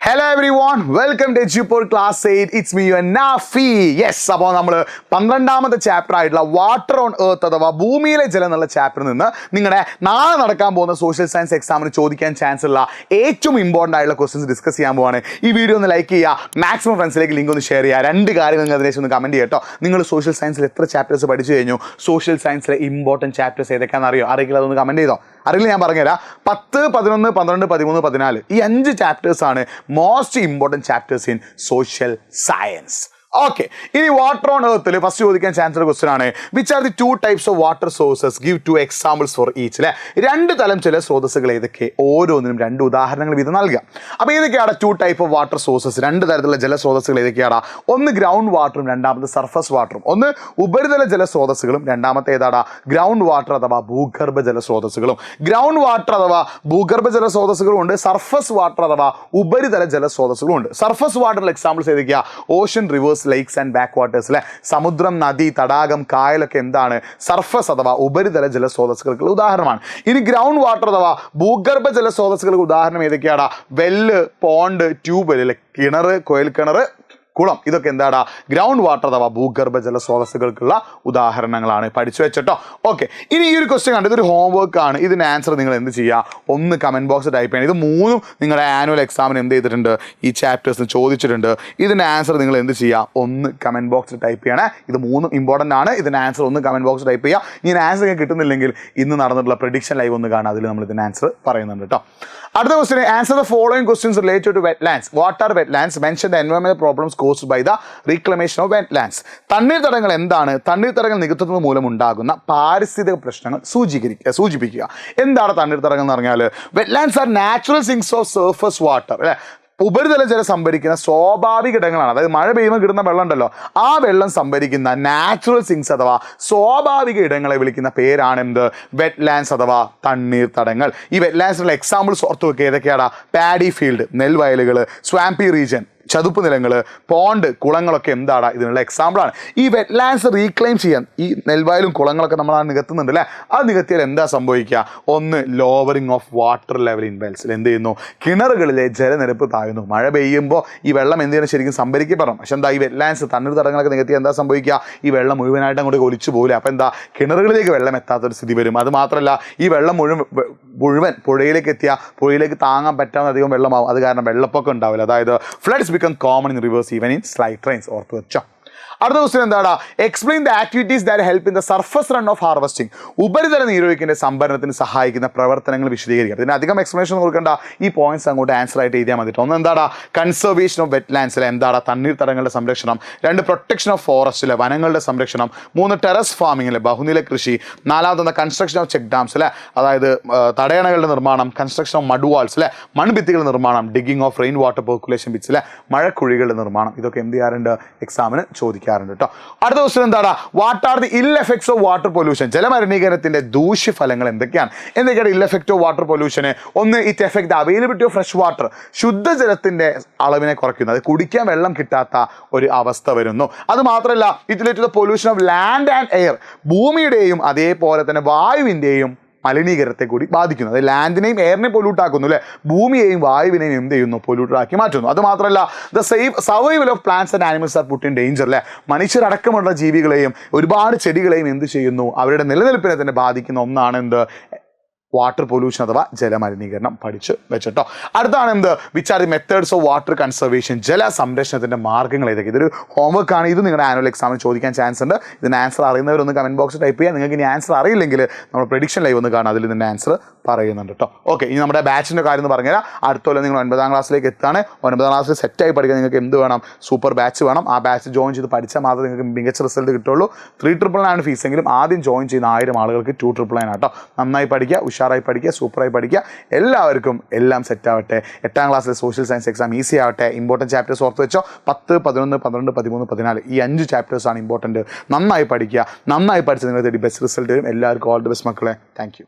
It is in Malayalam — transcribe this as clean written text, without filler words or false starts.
Hello everyone, welcome to Edupol Class 8. It's me, your Nafi. Yes, അപ്പോൾ നമ്മൾ 12ാമത്തെ ചാപ്റ്റർ ആയിട്ടുള്ള വാട്ടർ ഓൺ എർത്ത് അഥവാ ഭൂമിയിലെ ജലം എന്നുള്ള ചാപ്റ്ററിൽ നിന്ന് നിങ്ങളുടെ നാളെ നടക്കാൻ പോകുന്ന സോഷ്യൽ സയൻസ് എക്സാമിന് ചോദിക്കാൻ ചാൻസ് ഉള്ള ഏറ്റവും ഇമ്പോർട്ടൻ്റ് ആയിട്ടുള്ള ക്വസ്റ്റ്യൻസ് ഡിസ്കസ് ചെയ്യാൻ പോവാണ്. ഈ വീഡിയോ ഒന്ന് ലൈക്ക് ചെയ്യുക, മാക്സിമം ഫ്രണ്ട്സിലേക്ക് ലിങ്ക് ഒന്ന് ഷെയർ ചെയ്യുക. രണ്ട് കാര്യം നിങ്ങൾ അതിലേക്ക് ഒന്ന് കമൻറ്റ് ചെയ്യുക കേട്ടോ. നിങ്ങൾ സോഷ്യൽ സയൻസിൽ എത്ര ചാപ്റ്റേഴ്സ് പഠിച്ചു കഴിഞ്ഞു, സോഷ്യൽ സയൻസിലെ ഇമ്പോർട്ടൻറ്റ് ചാപ്റ്റേഴ്സ് ഏതൊക്കെയാണെന്ന് അറിയോ? അറിയില്ല, അതൊന്ന് കമൻറ്റ് ചെയ്തോ. അറിയില്ല, ഞാൻ പറഞ്ഞുതരാം. 10, 11, 12, 13, 14 ഈ 5 ചാപ്റ്റേഴ്സാണ് most important chapters in social science. Okay, ഇനി വാട്ടർ ഓൺ എർത്തിൽ ഫസ്റ്റ് ചോദിക്കാൻ ചാൻസ് ഉള്ള ക്വസ്റ്റൻ ആണ്, which are the 2 types of water sources, give 2 examples for each. അല്ലെ, 2 തരം ചില സ്രോതസ്സുകൾ ഏതൊക്കെ, ഓരോന്നിനും 2 ഉദാഹരണങ്ങൾ വീതം നൽകുക. അപ്പോൾ ഏതൊക്കെയാണ് 2 types ഓഫ് വാട്ടർ സോഴ്സസ്, 2 തരത്തിലുള്ള ജലസ്രോതസ്സുകൾ ഏതൊക്കെയാണ്? ഒന്ന് ഗ്രൗണ്ട് വാട്ടറും രണ്ടാമത്തെ സർഫസ് വാട്ടറും. ഒന്ന് ഉപരിതല ജലസ്രോതസ്സുകളും രണ്ടാമത്തെ ഏതാണ്? ഗ്രൗണ്ട് വാട്ടർ അഥവാ ഭൂഗർഭ ജലസ്രോതസ്സുകളും. ഗ്രൗണ്ട് വാട്ടർ അഥവാ ഭൂഗർഭ ജലസ്രോതസ്സുകളും ഉണ്ട്, സർഫസ് വാട്ടർ അഥവാ ഉപരിതല ജലസ്രോതസ്സുകളും ഉണ്ട്. സർഫസ് വാട്ടറിൽ എക്സാമ്പിൾസ് ഏതൊക്കെയാണ്? Ocean, reverse, lakes and back waters. അല്ലെ, സമുദ്രം, നദി, തടാകം, കായലൊക്കെ എന്താണ്? സർഫസ് അഥവാ ഉപരിതല ജലസ്രോതസ്സുകൾക്ക് ഉദാഹരണമാണ്. ഇനി ഗ്രൗണ്ട് വാട്ടർ അഥവാ ഭൂഗർഭ ജലസ്രോതസ്സുകൾക്ക് ഉദാഹരണം ഏതൊക്കെയാണ്? വെല്ല്, പോണ്ട്, ട്യൂബ്, അല്ലെ, കിണർ, കുഴൽ കിണർ, കുളം, ഇതൊക്കെ എന്താണ്? ഗ്രൗണ്ട് വാട്ടർ അഥവാ ഭൂഗർഭ ജലസ്രോതസ്സുകൾക്കുള്ള ഉദാഹരണങ്ങളാണ്. പഠിച്ചു വെച്ചിട്ടോ. ഓക്കെ, ഇനി ഈ ഒരു ക്വസ്റ്റ്യൻ കണ്ട് ഇതൊരു ഹോംവർക്ക് ആണ്. ഇതിന് ആൻസർ നിങ്ങൾ എന്ത് ചെയ്യുക? ഒന്ന് കമൻറ്റ് ബോക്സ് ടൈപ്പ് ചെയ്യണം. ഇത് 3 നിങ്ങളുടെ ആനുവൽ എക്സാമിന് എന്ത് ചെയ്തിട്ടുണ്ട്? ഈ ചാപ്റ്റേഴ്സിന് ചോദിച്ചിട്ടുണ്ട്. ഇതിൻ്റെ ആൻസർ നിങ്ങൾ എന്ത് ചെയ്യുക? ഒന്ന് കമൻറ്റ് ബോക്സിൽ ടൈപ്പ് ചെയ്യണേ. ഇത് 3 ഇമ്പോർട്ടൻ്റ് ആണ്. ഇതിൻ്റെ ആൻസർ ഒന്ന് കമൻറ്റ് ബോക്സ് ടൈപ്പ് ചെയ്യുക. ഇനി ആൻസർ കിട്ടുന്നില്ലെങ്കിൽ ഇന്ന് നടന്നിട്ടുള്ള പ്രഡിക്ഷൻ ലൈവ് ഒന്ന് കാണാം, അതിൽ നമ്മൾ ഇതിൻ്റെ ആൻസർ പറയുന്നുണ്ട് കേട്ടോ. അടുത്ത question, answer the following questions related to wetlands. What are wetlands? Mention the എൻവയോൺമെന്റൽ problems caused by the reclamation of wetlands. തണ്ണീർത്തടങ്ങൾ എന്താണ്? തണ്ണീർത്തടങ്ങൾ നികത്തുന്നത് മൂലം ഉണ്ടാകുന്ന പാരിസ്ഥിതിക പ്രശ്നങ്ങൾ സൂചിപ്പിക്കുക. എന്താണ് തണ്ണീർത്തടങ്ങൾ എന്ന് പറഞ്ഞാൽ? Wetlands are natural sinks of surface water. അല്ലെ, ഉപരിതല ജലം സംഭരിക്കുന്ന സ്വാഭാവിക ഇടങ്ങളാണ്. അതായത് മഴ പെയ്യുമ്പോൾ കിട്ടുന്ന വെള്ളം ഉണ്ടല്ലോ, ആ വെള്ളം സംഭരിക്കുന്ന നാച്ചുറൽ സിങ്സ് അഥവാ സ്വാഭാവിക ഇടങ്ങളെ വിളിക്കുന്ന പേരാണ് എന്ത്? വെറ്റ്ലാൻഡ്സ് അഥവാ തണ്ണീർത്തടങ്ങൾ. ഈ വെറ്റ്ലാൻഡ്സിനുള്ള എക്സാമ്പിൾസ് ഓർത്ത് വെക്കുക. ഏതൊക്കെയാണ്? പാഡി ഫീൽഡ്, നെൽവയലുകൾ, സ്വാമ്പി റീജൻ, ചതുപ്പ് നിലങ്ങൾ, പോണ്ട്, കുളങ്ങളൊക്കെ എന്താണ്? ഇതിനുള്ള എക്സാമ്പിളാണ്. ഈ വെറ്റ്ലാൻഡ്സ് റീക്ലെയിം ചെയ്യാൻ ഈ നെൽവയലും കുളങ്ങളൊക്കെ നമ്മൾ നികത്തുന്നുണ്ട് അല്ലേ, അത് നികത്തിയാൽ എന്താ സംഭവിക്കുക? ഒന്ന്, lowering of water level in വെൽസിൽ എന്ത് ചെയ്യുന്നു? കിണറുകളിലെ ജലനിരപ്പ് താഴുന്നു. മഴ പെയ്യുമ്പോൾ ഈ വെള്ളം എന്ത് ചെയ്യണം? ശരിക്കും സംഭരിക്കപ്പെടണം. പക്ഷെ എന്താ, ഈ വെറ്റ്ലാൻഡ്സ് തണ്ണീർത്തടങ്ങളൊക്കെ നികത്തിയാൽ എന്താ സംഭവിക്കുക? ഈ വെള്ളം മുഴുവനായിട്ട് അങ്ങോട്ട് ഒലിച്ചു പോകില്ല. അപ്പോൾ എന്താ, കിണറുകളിലേക്ക് വെള്ളം എത്താത്തൊരു സ്ഥിതി വരും. അത് മാത്രമല്ല, ഈ വെള്ളം മുഴുവൻ പുഴയിലേക്ക് എത്തിയാൽ പുഴയിലേക്ക് താങ്ങാൻ പറ്റാവുന്ന അധികം വെള്ളമാവും. അത് കാരണം വെള്ളപ്പൊക്കം ഉണ്ടാവില്ല. അതായത് floods become common in rivers even in slight rains. ഓർത്ത് വെച്ചോ. അടുത്ത ക്വസ്റ്റ്യൻ എന്താണ്? Explain the activities that help in the surface run off harvesting. ഉപരിതല നീരൊഴുക്കിന്റെ സംഭരണത്തിന് സഹായിക്കുന്ന പ്രവർത്തനങ്ങൾ വിശദീകരിക്കുക. ഇതിന് അധികം എക്സ്പ്ലനേഷൻ കൊടുക്കേണ്ട, ഈ പോയിന്റ്സ് അങ്ങോട്ട് ആൻസർ ആയിട്ട് എഴുതിയാൽ മതി. ഒന്ന് എന്താണ്? കൺസർവേഷൻ ഓഫ് വെറ്റ്ലാൻഡ്സിലെ എന്താണ്? തണ്ണീർത്തടങ്ങളുടെ സംരക്ഷണം. 2, പ്രൊട്ടക്ഷൻ ഓഫ് ഫോറസ്റ്റിലെ വനങ്ങളുടെ സംരക്ഷണം. 3, ടെറസ് ഫാമിങ്ങിലെ ബഹുനില കൃഷി. 4, കൺസ്ട്രക്ഷൻ ഓഫ് ചെക്ക് ഡാംസ് അല്ലെ, അതായത് തടയണകളുടെ നിർമ്മാണം. കൺസ്ട്രക്ഷൻ ഓഫ് മഡ് വാൾസ് അല്ലെ, മൺഭിത്തികളുടെ നിർമ്മാണം. Digging of rain water percolation Pitt's അല്ലെ, മഴക്കുഴികളുടെ നിർമ്മാണം. ഇതൊക്കെ എന്ത് ചെയ്യാറുണ്ട്? എക്സാമിന് ചോദിക്കാറുണ്ട് കേട്ടോ. അടുത്ത ക്വസ്റ്റ്യൻ എന്താണ്? What are the ill effects of water pollution? ജലമലിനീകരണത്തിന്റെ ദൂഷ്യഫലങ്ങൾ എന്തൊക്കെയാണ്? ഇൽ എഫക്ട് ഓഫ് വാട്ടർ പൊല്യൂഷന്? ഒന്ന്, it effect the availability of fresh water. ശുദ്ധജലത്തിന്റെ അളവിനെ കുറയ്ക്കുന്നു. അത് കുടിക്കാൻ വെള്ളം കിട്ടാത്ത ഒരു അവസ്ഥ വരുന്നു. അത് മാത്രമല്ല, it led to the pollution of land and air. ഭൂമിയുടെയും അതേപോലെ തന്നെ വായുവിന്റെയും മലിനീകരണത്തെ കൂടി ബാധിക്കുന്നു. അത് ലാൻഡിനെയും എയറിനെയും പൊല്യൂട്ടാക്കുന്നു അല്ലെ, ഭൂമിയെയും വായുവിനെയും എന്ത് ചെയ്യുന്നു? പൊല്യൂട്ടറാക്കി മാറ്റുന്നു. അത് മാത്രമല്ല, the survival of plants and animals are put in danger അല്ലെ, മനുഷ്യരടക്കമുള്ള ജീവികളെയും ഒരുപാട് ചെടികളെയും എന്ത് ചെയ്യുന്നു? അവരുടെ നിലനിൽപ്പിനെ തന്നെ ബാധിക്കുന്ന ഒന്നാണ് എന്ത്? വാട്ടർ പൊല്യൂഷൻ അഥവാ ജലമലിനീകരണം. പഠിച്ച് വെച്ചിട്ടോ. അടുത്താണ് എന്ത്? Which are the methods of water conservation? ജല സംരക്ഷണത്തിന്റെ മാർഗ്ഗങ്ങൾ ഏതൊക്കെ? ഇതൊരു ഹോംവർക്ക് ആണ്. ഇത് നിങ്ങളുടെ ആനുവൽ എക്സാമിന് ചോദിക്കാൻ ചാൻസ് ഉണ്ട്. ഇതിന് ആൻസർ അറിയുന്നവരൊന്ന് കമന്റ് ബോക്സ് ടൈപ്പ് ചെയ്യുക. നിങ്ങൾക്ക് ഇനി ആൻസർ അറിയില്ലെങ്കിൽ നമ്മൾ പ്രഡിക്ഷൻ ലൈവ് ഒന്ന് കാണാം, അതിൽ ഇതിൻ്റെ ആൻസർ പറയുന്നുണ്ട് കേട്ടോ. ഓക്കെ, ഇനി നമ്മുടെ ബാച്ചിൻ്റെ കാര്യം എന്ന് പറഞ്ഞാൽ അടുത്ത കൊല്ലം നിങ്ങൾ 9ാം ക്ലാസ്സിലേക്ക് എത്താണ്. 9ാം ക്ലാസ്സിൽ സെറ്റായി പഠിക്കാൻ നിങ്ങൾക്ക് എന്ത് വേണം? സൂപ്പർ ബാച്ച് വേണം. ആ ബാച്ച് ജോയിൻ ചെയ്ത് പഠിച്ചാൽ മാത്രമേ നിങ്ങൾക്ക് മികച്ച റിസൾട്ട് കിട്ടുള്ളൂ. 3,999 ഫീസെങ്കിലും ആദ്യം ജോയിൻ ചെയ്യുന്ന 1000 ആളുകൾക്ക് 2,999 കേട്ടോ. നന്നായി പഠിക്കുക, ഉഷാറായി പഠിക്കുക, സൂപ്പറായി പഠിക്കുക. എല്ലാവർക്കും എല്ലാം സെറ്റ് ആവട്ടെ. 8ാം ക്ലാസ്സിലെ സോഷ്യൽ സയൻസ് എക്സാം ഈസി ആവട്ടെ. ഇമ്പോർട്ടൻറ്റ് ചാപ്റ്റേഴ്സ് ഓർത്ത് വെച്ചോ. 10, 11, 12, 13, 14 ഈ 5 ചാപ്റ്റേഴ്സാണ് ഇമ്പോർട്ടൻറ്റ്. നന്നായി പഠിക്കുക. നന്നായി പഠിച്ച് നിങ്ങൾക്ക് ബെസ്റ്റ് റിസൾട്ട് വരും. എല്ലാവർക്കും ഓൾ ദി ബെസ്റ്റ് മക്കളെ. Thank you.